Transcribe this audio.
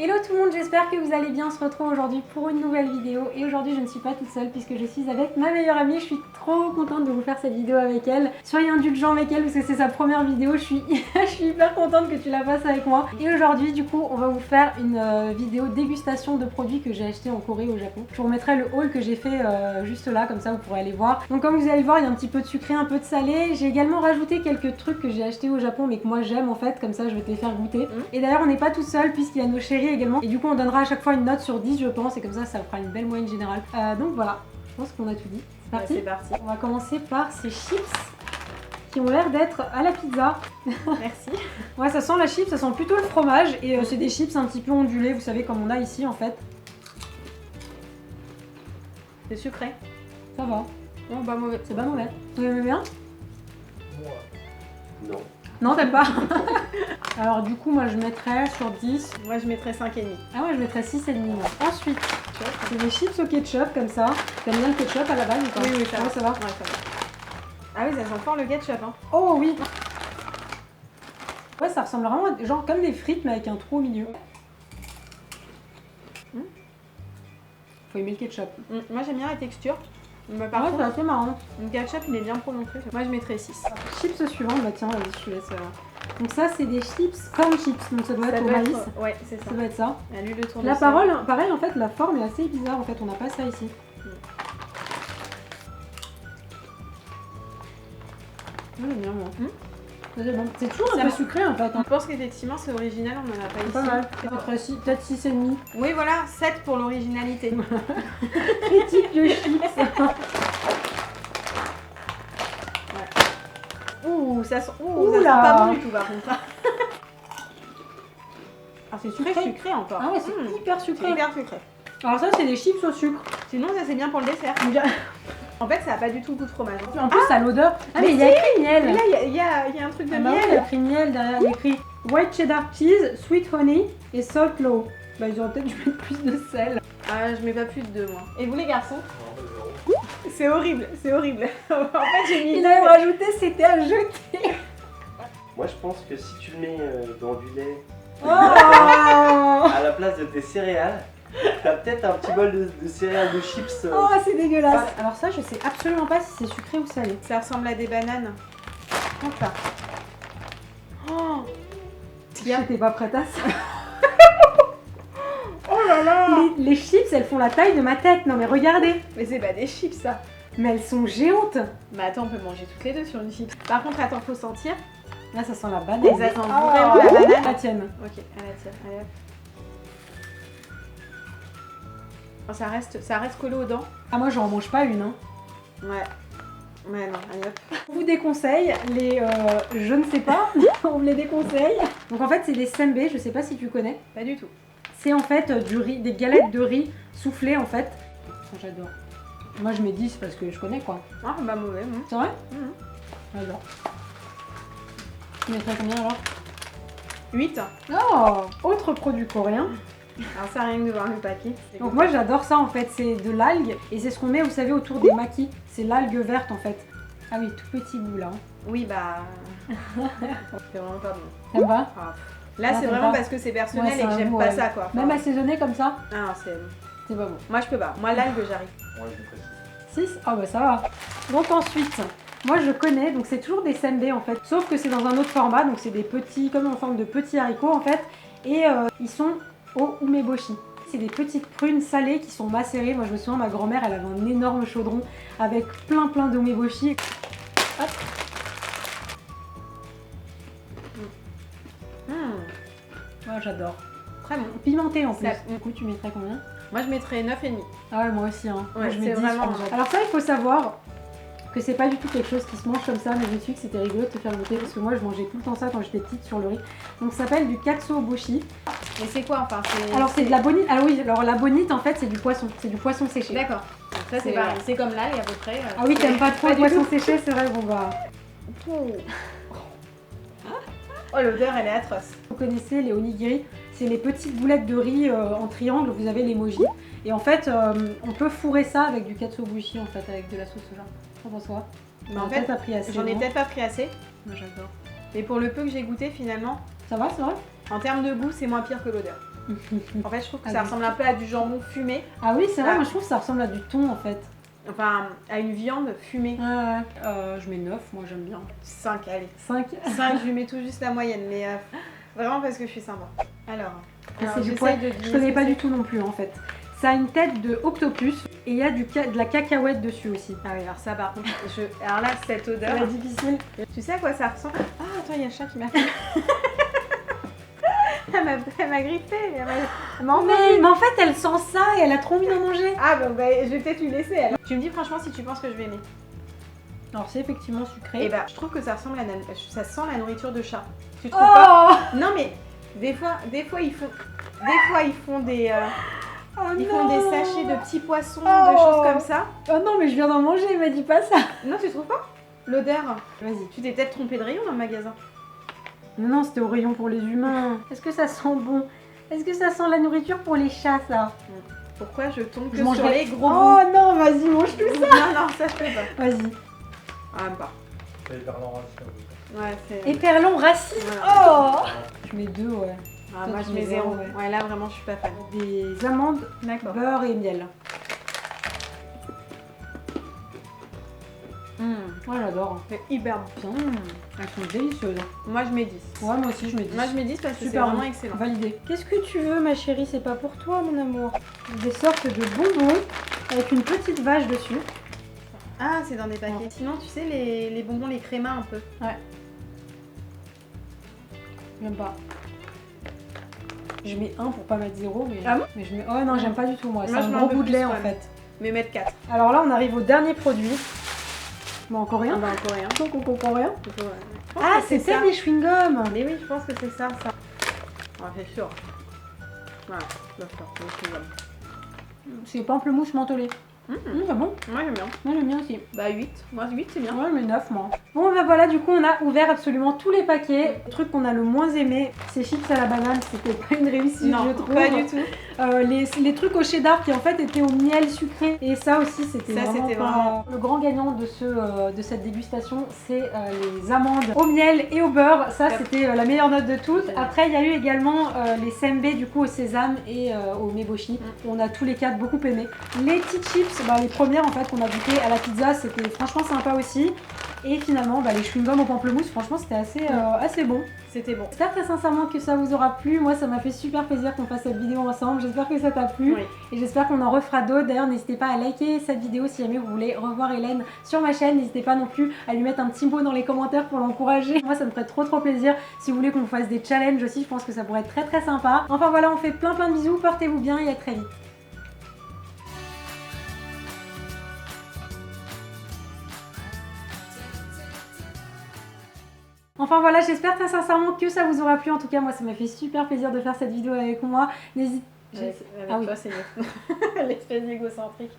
Hello tout le monde, j'espère que vous allez bien. On se retrouve aujourd'hui pour une nouvelle vidéo et aujourd'hui je ne suis pas toute seule puisque je suis avec ma meilleure amie. Je suis trop contente de vous faire cette vidéo avec elle. Soyez indulgents avec elle parce que c'est sa première vidéo. Je suis hyper contente que tu la fasses avec moi. Et aujourd'hui du coup on va vous faire une vidéo dégustation de produits que j'ai achetés en Corée au Japon. Je vous remettrai le haul que j'ai fait juste là, comme ça vous pourrez aller voir. Donc comme vous allez le voir, il y a un petit peu de sucré, un peu de salé. J'ai également rajouté quelques trucs que j'ai achetés au Japon mais que moi j'aime en fait, comme ça je vais te les faire goûter. Et d'ailleurs on n'est pas tout seul puisqu'il y a nos chéris également, et du coup on donnera à chaque fois une note sur 10 je pense, et comme ça ça fera une belle moyenne générale. Donc voilà, je pense qu'on a tout dit. C'est parti, c'est parti. On va commencer par ces chips qui ont l'air d'être à la pizza. Merci. Ouais, ça sent la chips, ça sent plutôt le fromage, et c'est des chips un petit peu ondulés, vous savez comme on a ici en fait. C'est sucré. Ça va, Bon, pas mauvais. c'est pas mauvais. Vous aimez bien? Moi. Non. Non, t'aimes pas? Alors du coup moi je mettrais sur 10. Moi je mettrais 5,5. Ah ouais, je mettrais 6,5 moi. Ensuite, c'est des chips au ketchup comme ça. T'aimes bien le ketchup à la base ou pas? Oui, Ouais, ça va. Ouais, ça va. Ah oui, ça sent fort le ketchup, hein. Oh oui. Ouais, ça ressemble vraiment à, genre comme des frites mais avec un trou au milieu. Faut aimer le ketchup. Moi j'aime bien la texture. Mais par Ouais, c'est contre, assez marrant. le ketchup il est bien prononcé. Moi je mettrais 6. Chips suivant, bah tiens, vas-y, je te laisse. Donc ça, c'est des chips corn chips, donc ça doit être au maïs. Ouais, c'est ça. Ça doit être ça. À l'huile de tournesol. La parole, pareil, en fait, la forme est assez bizarre. En fait, on n'a pas ça ici. J'aime bien, moi. C'est bon. C'est toujours un peu sucré, en fait. Je pense qu'effectivement c'est original, on n'en a pas ici. Pas mal. Peut-être 6,5. Oui, voilà, 7 pour l'originalité. Critique de chips. Ouh, ça sent, Ouh ça sent là. pas bon du tout par contre. Ah, c'est Très sucré. sucré encore. Ah ouais, c'est hyper sucré. C'est hyper sucré. Alors ça, c'est des chips au sucre. Sinon ça c'est bien pour le dessert. En fait ça a pas du tout le goût de fromage. En plus, ça a l'odeur. Ah, mais il y a si. écrit miel. Et là il y a un truc de Ah bah ouais, il y a miel. écrit miel derrière. Il y a écrit white cheddar cheese, sweet honey et salt low. Bah, ils auraient peut-être dû mettre plus de sel. Ah, je mets pas plus de 2 moi. Et vous les garçons? Non, zéro. C'est horrible, c'est horrible. En fait j'ai mis Il a rajouté, c'était à jeter. Moi je pense que si tu le mets dans du lait Oh. à la place de tes céréales, t'as peut-être un petit bol de céréales de chips. Oh, c'est dégueulasse. Alors ça, je sais absolument pas si c'est sucré ou salé. Ça ressemble à des bananes. Enfin. Oh. J'étais pas prête à ça. Oh là là. Les chips, elles font la taille de ma tête. Non mais regardez. Mais c'est pas des chips ça. Mais elles sont géantes. Mais attends, on peut manger toutes les deux sur une chips. Par contre, attends, faut sentir. Là, ça sent la banane. Ça sent Oh, vraiment la banane. La tienne. Ok, à la tienne. Allez, hop. Oh, ça reste collé aux dents. Ah, moi, j'en mange pas une. Hein. Ouais. Ouais, non, allez hop. On vous déconseille les je ne sais pas, on vous les déconseille. Donc en fait c'est des sembe, je sais pas si tu connais. Pas du tout. C'est en fait du riz, des galettes de riz soufflées en fait. Oh, j'adore. Moi je mets 10 parce que je connais quoi. Ah, pas mauvais. C'est vrai? Mhm. J'adore. Tu mettrais combien alors? 8. Oh, autre produit coréen. Alors ça, rien que de voir le paquet. Donc moi j'adore ça en fait, c'est de l'algue et c'est ce qu'on met vous savez autour des maquis. C'est l'algue verte en fait. Ah oui, tout petit bout là. Oui, bah... c'est vraiment pas bon. T'aimes pas? Ah, là, Ah, c'est t'aimes vraiment pas? parce que c'est personnel Ouais, et c'est que un j'aime goût, pas ouais. ça, quoi. Même assaisonné comme ça, Ah, c'est pas bon. moi, je peux pas. Moi, l'algue, j'arrive. Moi je mettrais 6? Ah bah ça va. Donc ensuite, moi je connais, donc c'est toujours des sembe en fait, sauf que c'est dans un autre format, donc c'est des petits, comme en forme de petits haricots en fait, et ils sont au umeboshi. C'est des petites prunes salées qui sont macérées. Moi je me souviens, ma grand-mère elle avait un énorme chaudron avec plein de umeboshi. Hop. Moi j'adore. Très bon. Pimenté en plus. Ça- Du coup tu mettrais combien? Moi, je mettrais 9,5. Ah ouais moi aussi hein. Moi, Ouais, je mets c'est 10 vraiment- par exemple. Alors ça il faut savoir que c'est pas du tout quelque chose qui se mange comme ça, mais je me suis dit que c'était rigolo de te faire goûter parce que moi je mangeais tout le temps ça quand j'étais petite sur le riz. Donc ça s'appelle du katsuobushi. Mais c'est quoi, enfin? Alors c'est de la bonite. Ah oui, alors la bonite en fait c'est du poisson séché. D'accord. Donc ça, c'est C'est- pareil. C'est comme l'algue à peu près. Ah oui, t'aimes pas trop le du poisson tout. séché, c'est vrai, bon bah. Oh, l'odeur, elle est atroce. Vous connaissez les onigiri, c'est les petites boulettes de riz en triangle, vous avez l'emoji. Et en fait, on peut fourrer ça avec du katsuobushi en fait, avec de la sauce soja. T'en penses quoi? Mais J'en en ai fait, peut-être pas pris assez. j'en ai non peut-être pas pris assez. Moi j'adore. Mais pour le peu que j'ai goûté, finalement, Ça va, c'est vrai? en termes de goût, c'est moins pire que l'odeur. En fait, je trouve que Ah ça oui. ressemble un peu à du jambon fumé. Ah oui, c'est vrai, Ah. moi je trouve que ça ressemble à du thon en fait. Enfin, à une viande fumée. Ouais. Je mets 9, moi j'aime bien. 5, allez. 5. 5, je lui mets tout juste la moyenne, mais vraiment parce que je suis sympa. Alors C'est du j'essaye poil. de deviner Je connais ce pas que du tout non plus en fait. Ça a une tête de octopus et il y a de la cacahuète dessus aussi. c'est. Ah oui, alors ça par contre, alors là, cette Ça odeur. va être difficile. Tu sais à quoi ça ressemble? Ah, attends, il y a un chat qui m'a fait. Elle m'a griffé. Elle m'a envoyé. Mais en fait, elle sent ça et elle a trop envie d'en manger. Ah, bon, bah, je vais peut-être lui laisser alors. Tu me dis franchement si tu penses que je vais aimer. Alors, c'est effectivement sucré. Et bah, je trouve que ça ressemble ça sent la nourriture de chat. Tu trouves pas? Oh, Non, mais des fois ils font des. Ils font des sachets de petits poissons, de choses comme ça. Oh non, mais je viens d'en manger, il m'a dit pas ça. Non, tu trouves pas? L'odeur. Vas-y. Tu t'es peut-être trompé de rayon dans le magasin. Non, c'était au rayon pour les humains. Est-ce que ça sent bon? Est-ce que ça sent la nourriture pour les chats, ça? Pourquoi je tombe que Je sur mangerai- les gros Oh non, vas-y, mange tout. bouts? Non, ça je peux pas. Vas-y. Ah, même pas. C'est les parlants racistes. Ouais, c'est. Éperlon racine. Voilà. Oh, je mets 2, ouais. Ah, Toi, moi tu je mets mets 0. zéro, ouais. Ouais, là vraiment je suis pas fan. Des amandes, D'accord. beurre et miel. Ouais, j'adore. C'est hyper bon. Bien. Elles sont délicieuses. Moi je mets 10. Ouais, moi aussi, je mets 10. Moi je mets 10 parce que c'est Super vraiment bon. excellent. Validé. Qu'est-ce que tu veux, ma chérie? C'est pas pour toi, mon amour. Des sortes de bonbons avec une petite vache dessus. Ah, c'est dans des paquets. Ouais. Sinon, tu sais, les bonbons, les crémas un peu. J'aime pas. Je mets 1 pour pas mettre 0, mais, Ah bon mais je mets... Oh non, j'aime pas du tout, moi. C'est Moi, je un mets un gros peu bout de plus, lait, en quand même. fait. Mais mettre 4. Alors là, on arrive au dernier produit. Bon, encore rien. Ah bah encore rien. Donc, on comprend rien. Je pense Ah, que c'est c'était ça. des chewing-gums. Mais oui, je pense que c'est ça. Ouais, c'est sûr. Voilà, d'accord, c'est chewing-gum. C'est pamplemousse mentholé. C'est bon. Moi j'aime bien. Moi, j'aime bien aussi. Bah 8. Moi 8 c'est bien. Ouais, mais 9, moi. Bon, bah voilà, du coup, on a ouvert absolument tous les paquets. Le truc qu'on a le moins aimé, c'est chips à la banane. C'était pas une réussite, Non, je trouve. pas du tout. Les trucs au cheddar qui en fait étaient au miel sucré. Et ça aussi, c'était Ça, vraiment c'était pas- vraiment- Le grand gagnant de cette dégustation, c'est les amandes au miel et au beurre. Ça, Yep. c'était la meilleure note de toutes. C'est Après, il y a eu également les sembe du coup au sésame et au meboshi. On a tous les quatre beaucoup aimé. Les petites chips, bah, les premières en fait qu'on a goûté à la pizza, c'était franchement sympa aussi. Et finalement, bah, les chewing-gums au pamplemousse, franchement, c'était assez bon. C'était bon. J'espère très sincèrement que ça vous aura plu. Moi, ça m'a fait super plaisir qu'on fasse cette vidéo ensemble. J'espère que ça t'a plu. Oui. Et j'espère qu'on en refera d'autres. D'ailleurs, n'hésitez pas à liker cette vidéo si jamais vous voulez revoir Hélène sur ma chaîne. N'hésitez pas non plus à lui mettre un petit mot dans les commentaires pour l'encourager. Moi, ça me ferait trop plaisir. Si vous voulez qu'on fasse des challenges aussi, je pense que ça pourrait être très sympa. Enfin voilà, on fait plein de bisous. Portez-vous bien et à très vite. Enfin voilà, j'espère très sincèrement que ça vous aura plu. En tout cas, moi, ça m'a fait super plaisir de faire cette vidéo avec moi. N'hésitez Avec Ah oui. toi c'est mieux. L'espèce égocentrique.